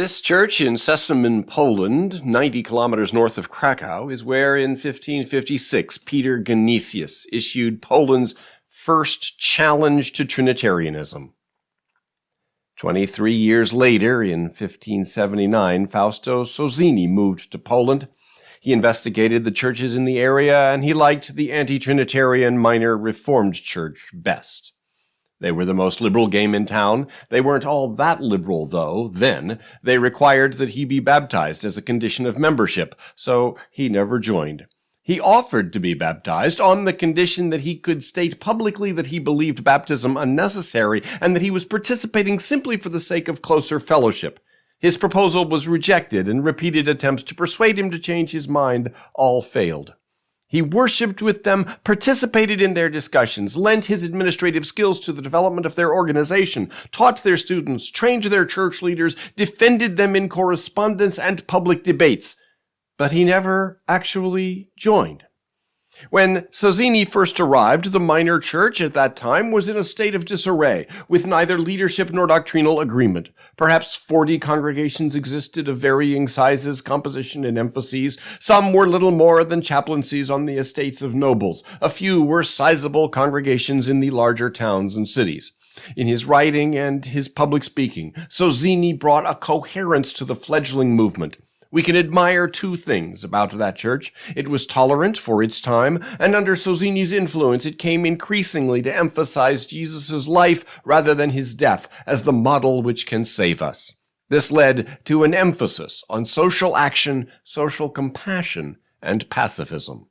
This church in Sesmin, Poland, 90 kilometers north of Krakow, is where in 1556 Peter Genesius issued Poland's first challenge to Trinitarianism. 23 years later, in 1579, Fausto Sozzini moved to Poland. He investigated the churches in the area, and he liked the anti-Trinitarian Minor Reformed Church best. They were the most liberal game in town. They weren't all that liberal, though, then. They required that he be baptized as a condition of membership, so he never joined. He offered to be baptized on the condition that he could state publicly that he believed baptism unnecessary and that he was participating simply for the sake of closer fellowship. His proposal was rejected, and repeated attempts to persuade him to change his mind all failed. He worshipped with them, participated in their discussions, lent his administrative skills to the development of their organization, taught their students, trained their church leaders, defended them in correspondence and public debates. But he never actually joined. When Sozzini first arrived, the minor church at that time was in a state of disarray, with neither leadership nor doctrinal agreement. Perhaps 40 congregations existed of varying sizes, composition, and emphases. Some were little more than chaplaincies on the estates of nobles. A few were sizable congregations in the larger towns and cities. In his writing and his public speaking, Sozzini brought a coherence to the fledgling movement. We can admire two things about that church. It was tolerant for its time, and under Sozzini's influence it came increasingly to emphasize Jesus' life rather than his death as the model which can save us. This led to an emphasis on social action, social compassion, and pacifism.